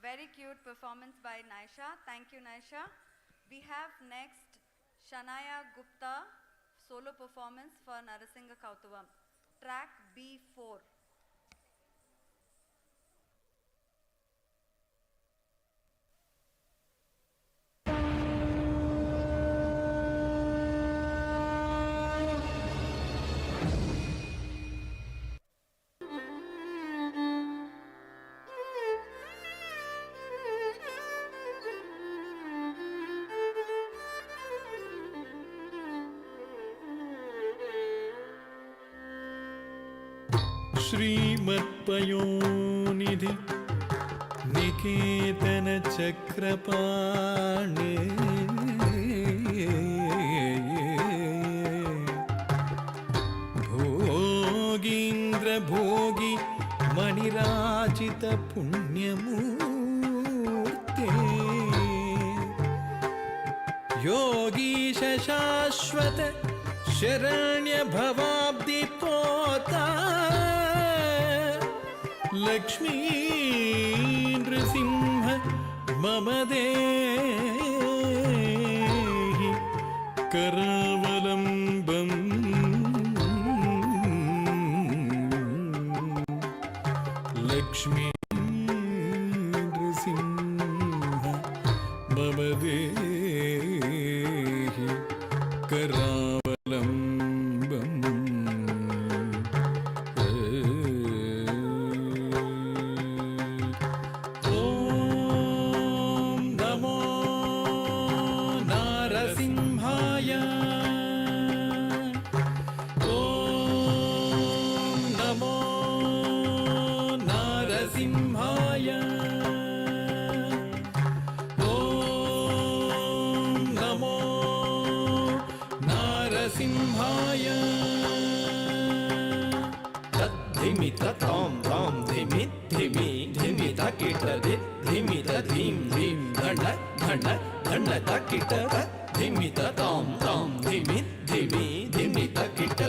Very cute performance by Naisha. Thank you, Naisha. We have next Shanaya Gupta solo performance for Narasimha Kautuvam. Track B4. श्रीमत्पयोनिधि निकेतन चक्रपाणे भोगीन्द्र भोगी मणिराजित पुण्यमूर्ते योगीश शाश्वत शरण्य भवाब्दि पोता लक्ष्मी नृसिंह मम देहि करावलम्बम् लक्ष्मी नृसिंह मम देहि करावलम्बम् ताम ताम धिमि धिमि धिमि तकिट धिमि धीम धीम धंड धंड धंड तकिट धिमि ताम ताम धिमि धिमि धिमि तकिट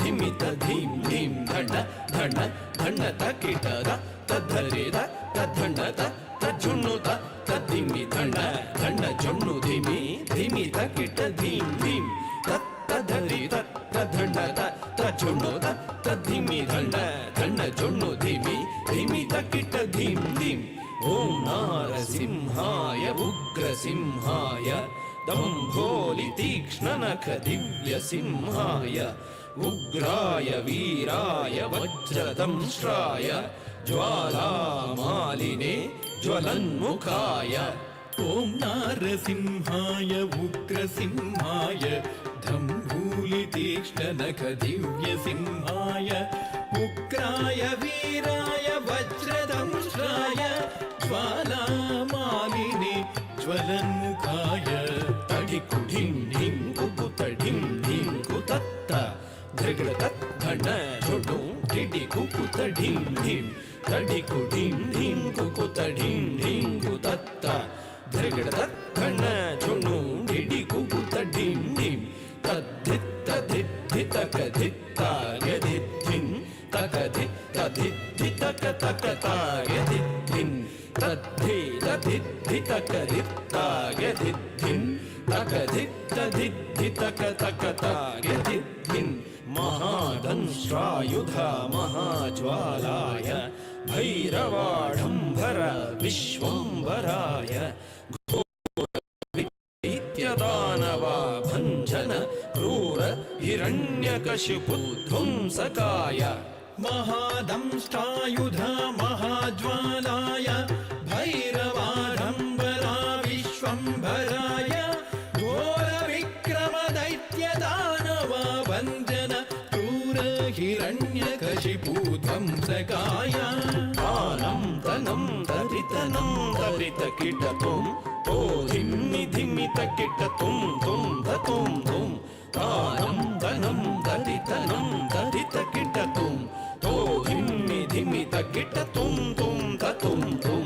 धिमि धीम धीम धंड धंड धंड तकिट तद्धरे तद्धंड तज्जुन्नु तद्धिमि धंड धंड जुन्नु धिमि धिमि तकिट धीम धीम तद्धरे तद्धंड तज्जुन्नु तद्धिमि धंड धंड जुन्नु धिमि धिमि तकिट धीम धीम ओम नारसिंहाय उग्रसिंहाय दंभोलि तीक्ष्णनख दिव्य सिंहाय उग्राय वीराय वज्रदंष्ट्राय ज्वालामालिने ज्वलन्मुखाय ओम नारसिंहाय उग्रसिंहाय दंभोलि तीक्ष्णनख दिव्य सिंहाय उग्राय वीराय वज्रदंष्ट्राय ज्वालामालिने ज्वलन्मुखाय तडिकु ढिं ढिं कुकुत ढिं ढिं कुतत्त धृगड़त धन झुडु ढिडि कुकुत ढिं ढिं तडिकु ढिं ढिं कुकुत ढिं ढिं कुतत्त धृगड़त धन झुडु ढिडि कुकुत ढिं ढिं तद्धित्त धित्तितक धित्ता यदिद्धिं तक धित्तितक तक तायदिद्धिं तद्धि तद्धित्तितक धित्ता यदिद्धिं तक धित्तितक तक तायदिद्धिं महादंष्ट्रायुध महाज्वालाय भैरवाढंबर विश्वंभराय दानवा भंजन क्रूर हिरण्यकशिपु ध्वंसकाय महादंष्ट्रायुध महाज्वालाय भैरवाढंबरा विश्वंभराय घोर विक्रम दैत्य दानवा भंजन क्रूर हिरण्यकशिपु ध्वंसकाय तानं तनं तरितनं तरितकिटतुं तो धिम्मि धिम्मि तकिटतुं तुं धतुं तुं तानं तनं तरितनं तरितकिटतुं तो धिम्मि धिम्मि तकिटतुं तुं धतुं तुं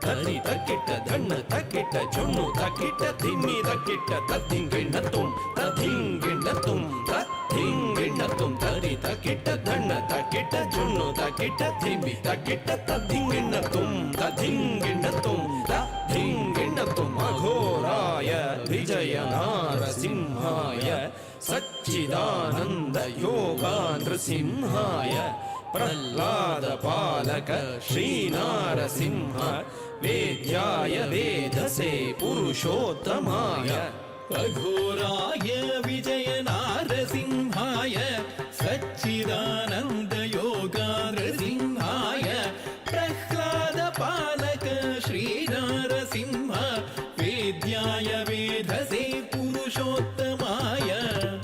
तरितकिट धन्न तकिट जुन्नु तकिट धिम्मि तकिट तद्धिंगिणतुं तद्धिंगिणतुं तद्धिंगिणतुं तरितकिट धन्न तकिट जुन्नु तकिट धिम्मि तकिट तद्धिंगिणतुं तद्धिंगिणतुं सच्चिदानन्द योगा नृसिंहाय प्रह्लाद पालक श्रीनारसिंह वेद्याय वेदसे पुरुषोत्तमाय अघोराय विजय नारसिंहाय सच्चिदानन्द योगा नृसिंहाय प्रह्लाद पालक श्रीनारसिंह वेद्याय वेदसे पुरुषोत्तमाय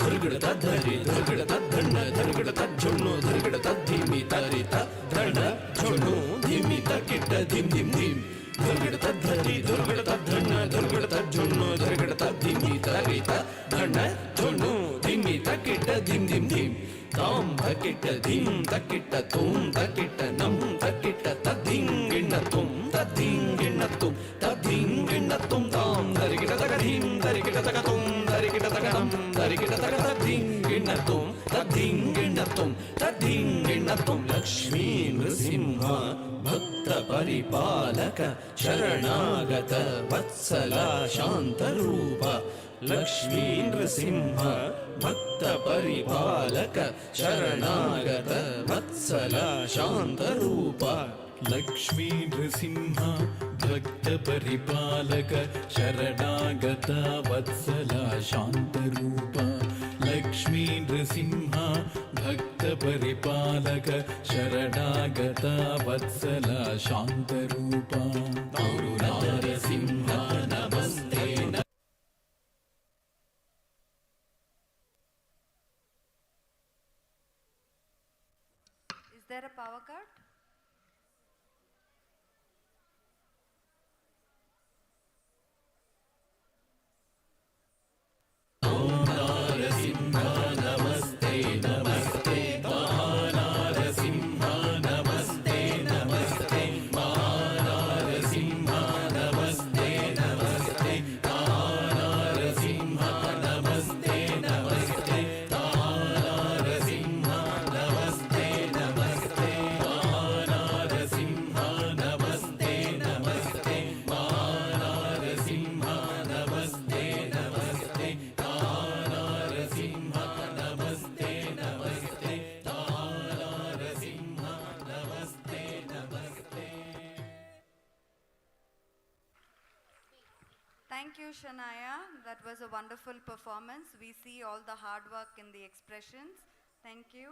धर्गड़ तद्धरि धर्गड़ तद्धण्ड धर्गड़ तज्झुण्णु धर्गड़ तद्धिमि तरित धण्ड झुण्णु धिमि तकिट्ट धिम धिम धिम धर्गड़ तद्धरि धर्गड़ तद्धण्ड धर्गड़ तज्झुण्णु धर्गड़ तद्धिमि तरित धण्ड झुण्णु धिमि तकिट्ट धिम धिम धिम ताम तकिट्ट धिम तकिट्ट तुम तकिट्ट नम तकिट्ट तद्धिंगिण्ण तुम तद्धिंगिण्ण तुम तद्धिंगिण्ण तुम ताम धरिगिट तक धिम धरिगिट तक तुम धरिगिट तक नम धरिगिट तक तद्धिंगिण्ण तुम तद्धिंगिण्ण तुम तद्धिंगिण्ण तुम लक्ष्मी नृसिंह भक्त परिपालक शरणागत वत्सल शांत रूप लक्ष्मी नृसिंह भक्त परिपालक शरणागत वत्सल शांत रूप लक्ष्मी नृसिंह भक्त परिपालक शरणागत वत्सल शान्तरूप लक्ष्मी नृसिंह भक्त परिपालक शरणागत वत्सल शान्तरूप नारसिंह नमस्ते Is there a power cut? नारसिंह नमस्ते नमस्ते महानारसिंह नमस्ते नमस्ते महानारसिंह नमस्ते नमस्ते महानारसिंह नमस्ते नमस्ते महानारसिंह नमस्ते नमस्ते महानारसिंह नमस्ते नमस्ते महानारसिंह नमस्ते नमस्ते नारसिंह नमस्ते नमस्ते नारसिंह नमस्ते नमस्ते Thank you, Shanaya. That was a wonderful performance. We see all the hard work in the expressions. Thank you.